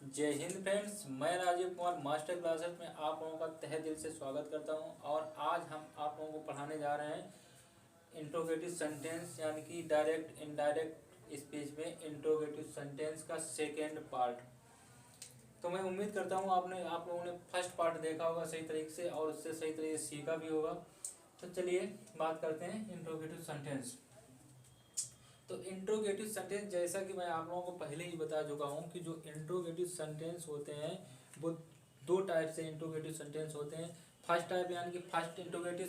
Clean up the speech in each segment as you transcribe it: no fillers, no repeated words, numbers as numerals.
जय हिंद फ्रेंड्स, मैं Rajiv Kumar master classes में आप लोगों का तहे दिल से स्वागत करता हूं। और आज हम आप लोगों को पढ़ाने जा रहे हैं इंट्रोगेटिव सेंटेंस यानी कि डायरेक्ट इनडायरेक्ट स्पीच में इंट्रोगेटिव सेंटेंस का सेकेंड पार्ट। तो मैं उम्मीद करता हूं आप लोगों ने फर्स्ट पार्ट देखा होगा सही तरीके से और उससे सही तरीके से सीखा भी होगा। तो चलिए बात करते हैं इंट्रोगेटिव सेंटेंस। तो इंट्रोगेटिव सेंटेंस, जैसा कि मैं आप लोगों को पहले ही बता चुका हूं कि जो इंट्रोगेटिव सेंटेंस होते हैं वो दो टाइप से इंट्रोगेटिव सेंटेंस होते हैं। फर्स्ट टाइप यानी कि फर्स्ट इंट्रोगेटिव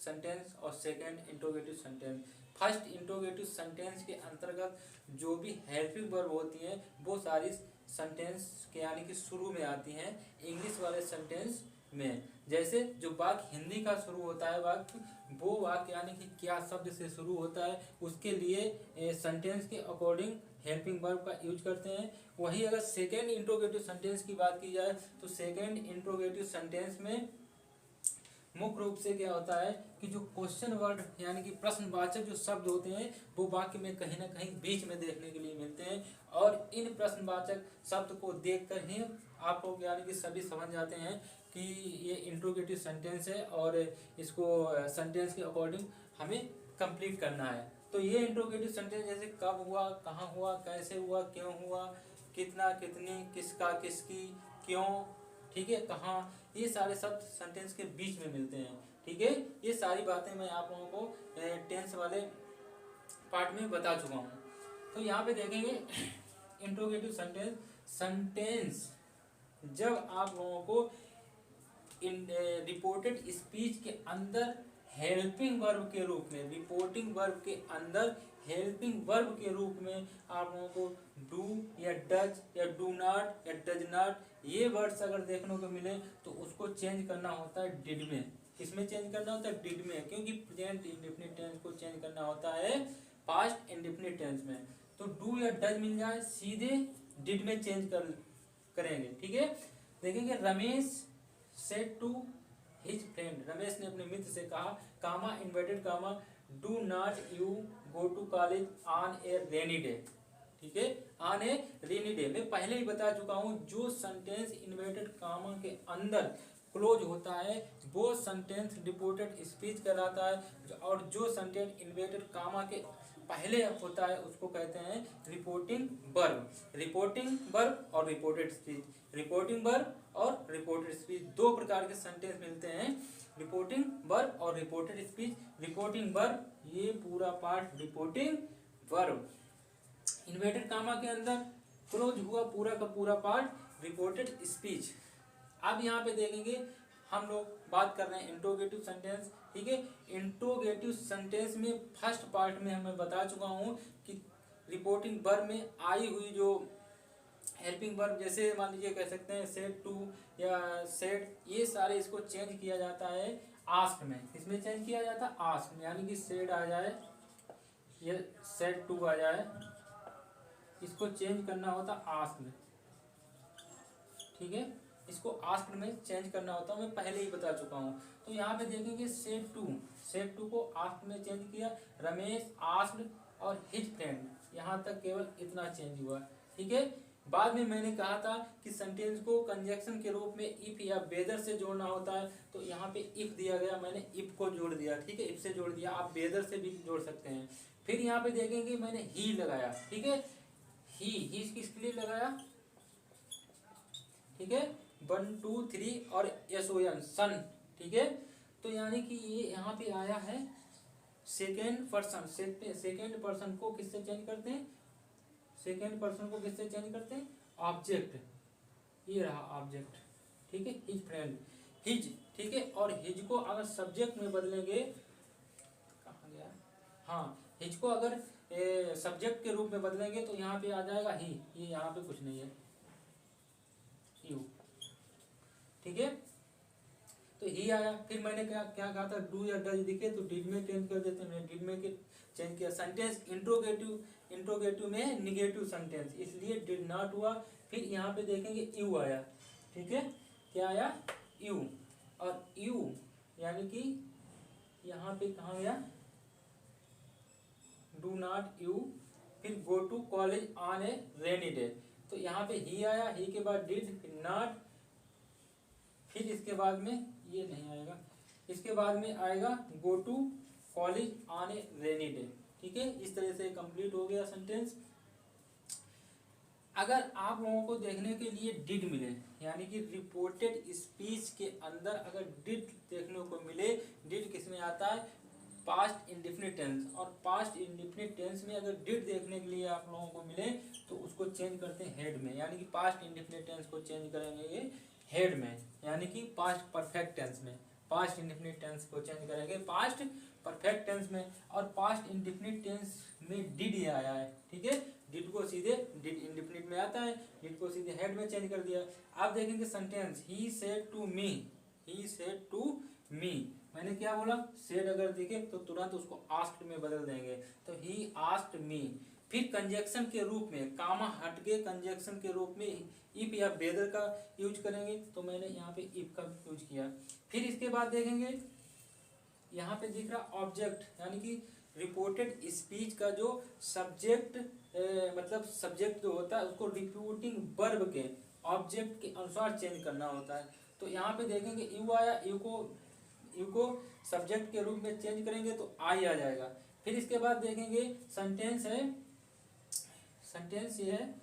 सेंटेंस और second interrogative sentence. First interrogative sentence के अंतर्गत जो भी हेल्पिंग वर्ब होती हैं वो सारी सेंटेंस के यानी कि शुरू में आती हैं इंग्लिश वाले सेंटेंस में। जैसे जो वाक्य हिंदी का शुरू होता है वाक्य, वो वाक्य यानी कि क्या शब्द से शुरू होता है उसके लिए सेंटेंस के अकॉर्डिंग हेल्पिंग वर्ब का यूज करते हैं। वही अगर सेकेंड इंट्रोगेटिव सेंटेंस की बात की जाए तो सेकेंड इंट्रोगेटिव सेंटेंस में मुख्य रूप से क्या होता है कि जो क्वेश्चन वर्ड यानी कि प्रश्नवाचक जो शब्द होते हैं वो वाक्य में कहीं ना कहीं बीच में देखने के लिए मिलते हैं। और इन प्रश्नवाचक शब्द को देखकर ही आप लोग यानी कि सभी समझ जाते हैं कि ये इंट्रोगेटिव सेंटेंस है और इसको सेंटेंस के अकॉर्डिंग हमें कंप्लीट करना है। तो ये इंट्रोगेटिव सेंटेंस जैसे कब हुआ, कहाँ हुआ, कैसे हुआ, क्यों हुआ, कितना, कितनी, किसका, किसकी, क्यों, ठीक है, कहाँ, ये सारे शब्द सेंटेंस के बीच में मिलते हैं। ठीक है, ये सारी बातें मैं आप लोगों को टेंस वाले पार्ट में बता चुका हूँ। तो यहाँ पे देखेंगे इंट्रोगेटिव सेंटेंस जब आप लोगों को इन रिपोर्टेड स्पीच के अंदर हेल्पिंग वर्ब के रूप में, रिपोर्टिंग वर्ब के अंदर हेल्पिंग वर्ब के रूप में आप लोगों को डू या डज या डू नॉट या डज नॉट ये वर्ड्स अगर देखने को मिले तो उसको चेंज करना होता है डिड में। किसमें चेंज करना होता है? डिड में, क्योंकि प्रेजेंट इंडेफिनिट टेंस को चेंज करना होता है पास्ट इंडेफिनिट टेंस में। तो डू या डज मिल जाए सीधे डिड में चेंज करेंगे। ठीक है, देखेंगे Ramesh said to his friend, Ramesh ने अपने मित्र से कहा, comma inverted comma, do not you go to college on a rainy day. ठीक है, ऑन ए रेनी डे मैं पहले ही बता चुका हूं जो सेंटेंस इन्वर्टेड कामा के अंदर क्लोज होता है वो सेंटेंस रिपोर्टेड स्पीच कहलाता है। और जो सेंटेंस इन्वर्टेड कामा के पहले होता है उसको कहते हैं रिपोर्टिंग वर्ब। रिपोर्टिंग वर्ब और रिपोर्टेड स्पीच, रिपोर्टिंग वर्ब और रिपोर्टेड स्पीच दो प्रकार के सेंटेंस मिलते हैं, रिपोर्टिंग वर्ब और रिपोर्टेड स्पीच। रिपोर्टिंग वर्ब ये पूरा part reporting verb, inverted comma के अंदर क्लोज हुआ पूरा का पूरा पार्ट रिपोर्टेड स्पीच। अब यहाँ पे देखेंगे हम लोग बात कर रहे हैं इंट्रोगेटिव सेंटेंस। ठीक है, इंट्रोगेटिव सेंटेंस में फर्स्ट पार्ट में मैं बता चुका हूँ कि रिपोर्टिंग वर्ब में आई हुई जो हेल्पिंग वर्ब, जैसे मान लीजिए कह सकते हैं सेड टू या सेड, ये सारे इसको चेंज किया जाता है आस्क में। इसमें चेंज किया जाता है आस्क में, यानी कि सेड आ जाए या सेड टू आ जाए, इसको चेंज करना होता आस्क में। ठीक है, इसको आस्क में चेंज करना होता है, मैं पहले ही बता चुका हूँ। तो यहाँ पे देखेंगे सेड टू को आस्क में चेंज किया, रमेश आस्क्ड और हिज फ्रेंड, यहाँ तक केवल इतना चेंज हुआ। ठीक है, बाद में मैंने कहा था कि सेंटेंस को कंजक्शन के रूप में इफ या वेदर से जोड़ना होता है, तो यहाँ पे इफ दिया गया, मैंने इफ को जोड़ दिया। ठीक है, इफ से जोड़ दिया, आप वेदर से भी जोड़ सकते हैं। फिर यहाँ पे देखेंगे मैंने ही लगाया। ठीक है, ही किसके लिए लगाया? ठीक है, 1 2 3 और SON सन। ठीक है, तो यानी कि ये यहाँ पे आया है सेकेंड पर्सन। सेकेंड पर्सन को किससे चेंज करते हैं? सेकेंड पर्सन को किससे चेंज करते हैं? ऑब्जेक्ट, ये रहा ऑब्जेक्ट। ठीक है, हिज फ्रेंड, हिज। ठीक है, और हिज को अगर सब्जेक्ट में बदलेंगे, कहाँ गया, हाँ, हिज को अगर सब्जेक्ट के रूप में बदलेंगे तो यहाँ पे आ जाएगा ही, ये यहाँ पे कुछ नहीं है, यू। ठीक है, तो ही आया। फिर मैंने क्या क्या कहा था, डू या डज दिखे तो डिड में चेंज कर देते हैं, मैंने डिड में चेंज किया। सेंटेंस इंट्रोगेटिव में निगेटिव सेंटेंस, इसलिए डिड नॉट हुआ। फिर यहाँ पे देखेंगे यू आया। ठीक है, क्या आया? यू। और यू यानी कि यहाँ पे कहाँ गया? Do not you. फिर go to college on a rainy day, तो यहाँ पे ही आया, ही के बाद डिड, नॉट, फिर इसके बाद में ये नहीं आएगा, इसके बाद में आएगा go to college on a rainy day. ठीक है, इस तरह से कंप्लीट हो गया सेंटेंस। अगर आप लोगों को देखने के लिए डिड मिले, यानी कि रिपोर्टेड स्पीच के अंदर अगर डिड देखने को मिले, डिड किस में आता है, पास्ट इंडेफिनिट टेंस, और पास्ट इंडेफिनिट टेंस में अगर डिड देखने के लिए आप लोगों को मिले तो उसको चेंज करते हैं हेड में, यानी कि पास्ट इंडेफिनिट टेंस को चेंज करेंगे हेड में, यानी कि पास्ट परफेक्ट टेंस में। पास्ट इंडेफिनिट टेंस को चेंज करेंगे पास्ट परफेक्ट टेंस में, और पास्ट इंडेफिनिट टेंस में डिड ये आया है। ठीक है, डिड को सीधे, डिड इंडेफिनिट में आता है, डिड को सीधे हेड में चेंज कर दिया। आप देखेंगे sentence, he said to me, he said to me, मैंने क्या बोला, सेड अगर देखे तो तुरंत उसको आस्क्ड में बदल देंगे, तो ही आस्क्ड मी। फिर कंजक्शन के रूप में, कामा हट के कंजक्शन के रूप में इफ या वेदर का यूज करेंगे, तो मैंने यहाँ पे इफ का यूज किया। फिर इसके बाद देखेंगे यहाँ पे दिख रहा ऑब्जेक्ट, यानी कि रिपोर्टेड स्पीच का जो सब्जेक्ट मतलब सब्जेक्ट जो होता है उसको रिपोर्टिंग वर्ब के ऑब्जेक्ट के अनुसार चेंज करना होता है। तो यहाँ पे देखेंगे यू आया, यू को सब्जेक्ट के रूप में चेंज करेंगे तो आई आ जाएगा। फिर इसके बाद देखेंगे सेंटेंस है, सेंटेंस ये है,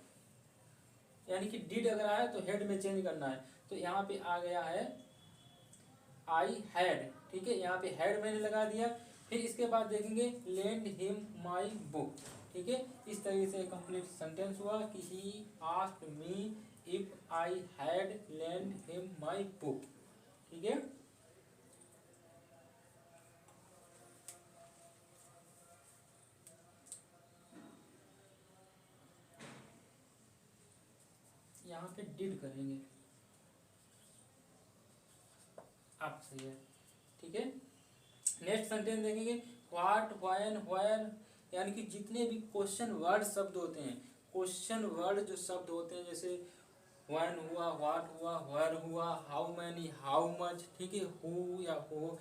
यानी कि डिड अगर आया तो हेड में चेंज करना है, तो यहाँ पे आ गया है आई हैड। ठीक है, यहाँ पे हेड मैंने लगा दिया। फिर इसके बाद देखेंगे लेंड हिम माई बुक। ठीक है, इस तरीके से कंप्लीट सेंटेंस हुआ कि he asked me if I had lend him my book. ठीक है, यहाँ पे डिड करेंगे, आप सही है। ठीक है, नेक्स्ट सेंटेंस देखेंगे व्हाट, व्हेन, वेयर, यानी कि जितने भी क्वेश्चन वर्ड शब्द होते हैं, क्वेश्चन वर्ड जो शब्द होते हैं, जैसे व्हेन हुआ, व्हाट हुआ, वेयर हुआ, हाउ मैनी, हाउ मच। ठीक है, हु या हु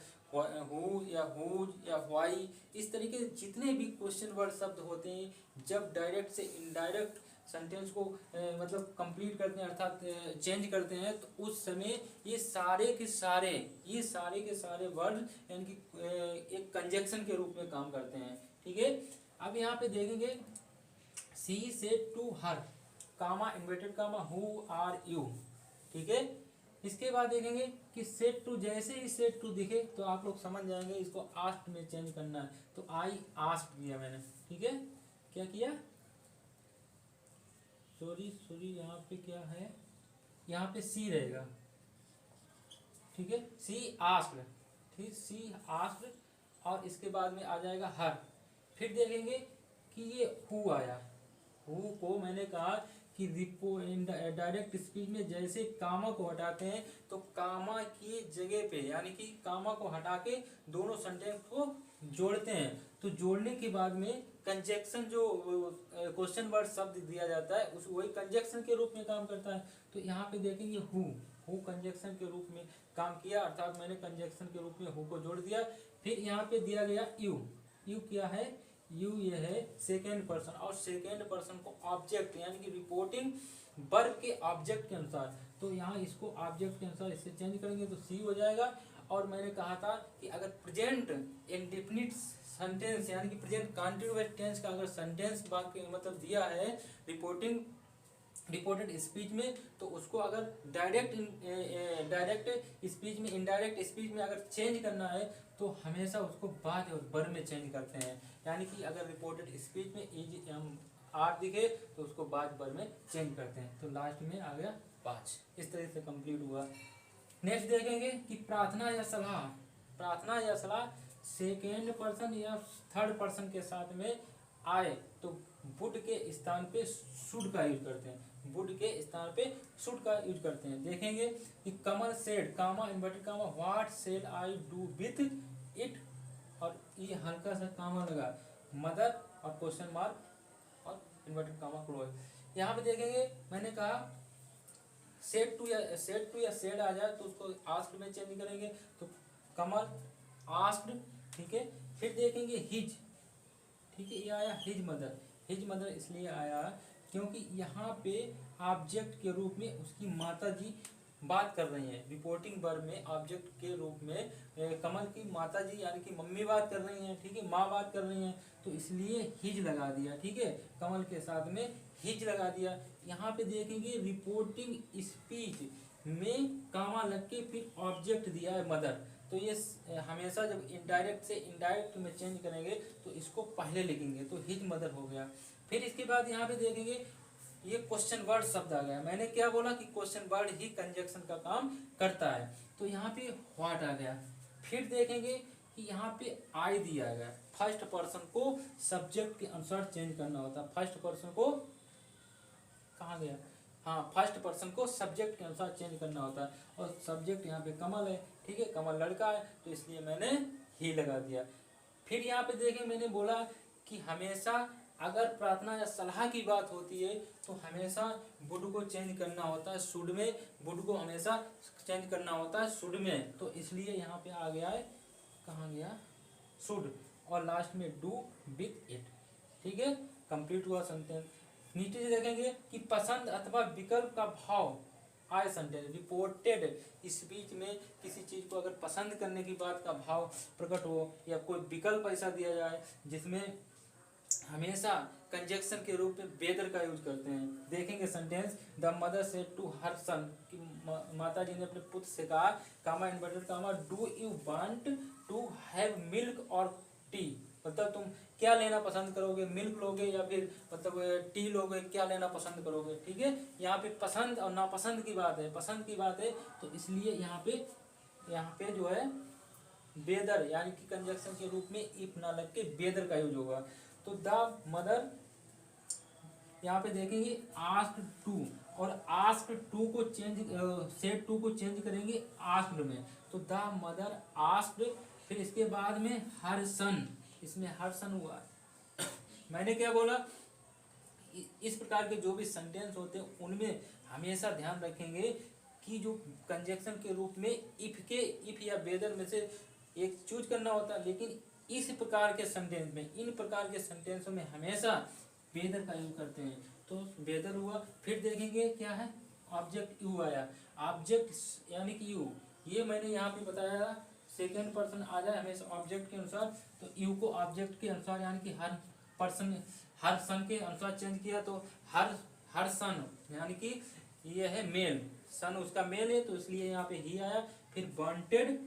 या हुज या व्हाई, इस तरीके से जितने भी क्वेश्चन वर्ड शब्द होते हैं, जब डायरेक्ट से इनडायरेक्ट सेंटेंस को मतलब कंप्लीट करते हैं, अर्थात चेंज करते हैं, तो उस समय ये सारे के सारे वर्ड यानी कि एक कंजक्शन के रूप में काम करते हैं। ठीक है, अब यहाँ पे देखेंगे she said to her, comma inverted comma, who are you. ठीक है, इसके बाद देखेंगे कि सेड टू, जैसे ही सेड टू दिखे तो आप लोग समझ जाएंगे इसको आस्क्ड में चेंज करना है, तो आई आस्क्ड किया मैंने। ठीक है, क्या किया, सॉरी यहाँ पे क्या है, यहाँ पे सी रहेगा। ठीक है, सी आस्क्ड, ठीक, सी आस्क्ड, और इसके बाद में आ जाएगा हर। फिर देखेंगे कि ये हु आया, हु को मैंने कहा कि डायरेक्ट स्पीच में जैसे कामा को हटाते हैं तो कामा की जगह पे, यानी कि कामा को हटा के दोनों सेंटेंस को जोड़ते हैं, तो जोड़ने के बाद में कंजक्शन जो क्वेश्चन वर्ड शब्द दिया जाता है उस वही कंजक्शन के रूप में काम करता है। तो यहाँ पे देखेंगे हु कंजक्शन के रूप में काम किया, अर्थात मैंने कंजक्शन के रूप में हु को जोड़ दिया। फिर यहाँ पे दिया गया यू क्या है, यू ये है सेकेंड पर्सन, और सेकेंड पर्सन को ऑब्जेक्ट यानी कि रिपोर्टिंग वर्ब के ऑब्जेक्ट के अनुसार, तो यहाँ इसको ऑब्जेक्ट के अनुसार इससे चेंज करेंगे तो सी हो जाएगा। और मैंने कहा था कि अगर प्रेजेंट इंडेफिनिट सेंटेंस यानी कि प्रेजेंट कंटिन्यूअस टेंस का अगर सेंटेंस मतलब दिया है रिपोर्टेड स्पीच में, तो उसको अगर डायरेक्ट स्पीच में, इनडायरेक्ट स्पीच में अगर चेंज करना है तो हमेशा उसको बाद और बर में चेंज करते हैं, यानी कि अगर रिपोर्टेड स्पीच में इज आर दिखे तो उसको बाद बर में चेंज करते हैं, तो लास्ट में आ गया 5। इस तरह से कंप्लीट हुआ। नेक्स्ट देखेंगे कि प्रार्थना या सलाह सेकेंड पर्सन या थर्ड पर्सन के साथ में आए तो वुड के स्थान पे शुड का यूज करते हैं, वुड के स्थान पे शुड का यूज करते हैं। देखेंगे कि Kamal said, comma inverted comma, what said I do with it, और ये हल्का सा कामा लगा, मदर और क्वेश्चन मार्क और इन्वर्टेड कामा क्लोज। यहाँ पे देखेंगे मैंने कहा सेड टू या सेड आ जाए तो उसको आस्क्ड में चेंज करेंगे, तो कमल आस्क्ड। ठीक है, फिर देखेंगे हिज, ठीक है, ये आया हिज मदर इसलिए आया क्योंकि यहाँ पे ऑब्जेक्ट के रूप में उसकी माता जी बात कर रही हैं। रिपोर्टिंग वर्ब में ऑब्जेक्ट के रूप में कमल की माता जी यानी कि मम्मी बात कर रही हैं, ठीक है, माँ बात कर रही हैं, तो इसलिए हिज लगा दिया, ठीक है, कमल के साथ में हिज लगा दिया। यहाँ पे देखेंगे रिपोर्टिंग स्पीच में कामा लग के फिर ऑब्जेक्ट दिया है मदर, तो ये हमेशा जब इनडायरेक्ट से इनडायरेक्ट में चेंज करेंगे तो इसको पहले लिखेंगे, तो हिज मदर हो गया। फिर इसके बाद यहाँ पे देखेंगे ये क्वेश्चन वर्ड शब्द आ गया। मैंने क्या बोला कि क्वेश्चन वर्ड ही कंजक्शन का काम करता है, तो यहाँ पे व्हाट आ गया। फिर देखेंगे कि यहाँ पे आई दिया गया। फर्स्ट पर्सन को सब्जेक्ट के अनुसार चेंज करना होता है। फर्स्ट पर्सन को कहाँ गया, हाँ, फर्स्ट पर्सन को सब्जेक्ट के अनुसार चेंज करना होता है, और सब्जेक्ट यहाँ पे कमल है, ठीक है, कमल लड़का है, तो इसलिए मैंने ही लगा दिया। फिर यहाँ पे देखें मैंने बोला कि हमेशा अगर प्रार्थना या सलाह की बात होती है तो हमेशा वुड को चेंज करना होता है शुड में, वुड को हमेशा चेंज करना होता है शुड में, तो इसलिए यहाँ पे आ गया है, कहाँ गया, शुड, और लास्ट में डू विथ इट, ठीक है, कंप्लीट हुआ सेंटेंस। नीचे से देखेंगे कि पसंद अथवा विकल्प का भाव आए सेंटेंस। रिपोर्टेड स्पीच में किसी चीज को अगर पसंद करने की बात का भाव प्रकट हो या कोई विकल्प ऐसा दिया जाए जिसमें हमेशा कंजक्शन के रूप में वेदर का यूज करते हैं। देखेंगे sentence, the mother said to her son, कि माता जी ने अपने पुत्र से कहा, comma inverted comma, do you want to have milk और टी, मतलब तुम क्या लेना पसंद करोगे, मिल्क लोगे या फिर मतलब टी लोगे, क्या लेना पसंद करोगे, ठीक है। यहाँ पे पसंद और नापसंद की बात है, पसंद की बात है, तो इसलिए यहाँ पे जो है वेदर यानी कि कंजक्शन के रूप में इफ ना लग के वेदर का यूज होगा। तो द मदर, यहाँ पे देखेंगे आस्क्ड टू, और आस्क्ड टू को चेंज, सेड टू को चेंज करेंगे आस्क्ड में, तो द मदर आस्क्ड, फिर इसके बाद में हर सन, इसमें हर सन हुआ। मैंने क्या बोला, इस प्रकार के जो भी सेंटेंस होते हैं उनमें हमेशा ध्यान रखेंगे कि जो कंजक्शन के रूप में इफ या वेदर में से एक चूज करना होता है, लेकिन इस प्रकार के सेंटेंस में, इन प्रकार के सेंटेंसों में हमेशा वेदर का यूज करते हैं, तो वेदर हुआ। फिर देखेंगे क्या है, ऑब्जेक्ट यू आया, ऑब्जेक्ट यानी कि यू, ये मैंने यहाँ पे बताया सेकेंड पर्सन आ जाए हमेशा ऑब्जेक्ट के अनुसार, तो यू को ऑब्जेक्ट के अनुसार यानी कि हर पर्सन, हर सन के अनुसार चेंज किया, तो हर सन यानी कि ये है मेल, सन उसका मेल है, तो इसलिए यहाँ पे ही आया। फिर वांटेड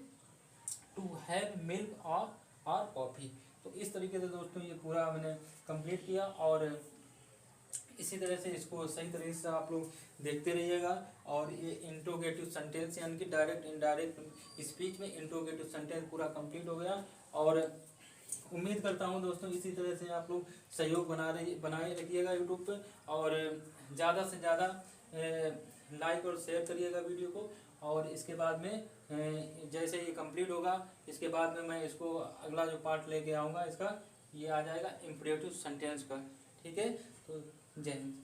टू हैव मिल्क और कॉफी। तो इस तरीके से दोस्तों ये पूरा मैंने कंप्लीट किया, और इसी तरह से इसको सही तरीके से आप लोग देखते रहिएगा। और ये इंट्रोगेटिव सेंटेंस यानी कि डायरेक्ट इनडायरेक्ट स्पीच में इंट्रोगेटिव सेंटेंस पूरा कंप्लीट हो गया, और उम्मीद करता हूँ दोस्तों इसी तरह से आप लोग सहयोग बनाए रखिएगा यूट्यूब पे, और ज़्यादा से ज़्यादा लाइक और शेयर करिएगा वीडियो को। और इसके बाद में जैसे ये कंप्लीट होगा, इसके बाद में मैं इसको अगला जो पार्ट लेके आऊँगा इसका, ये आ जाएगा इम्परेटिव सेंटेंस का, ठीक है। तो जय हिंद।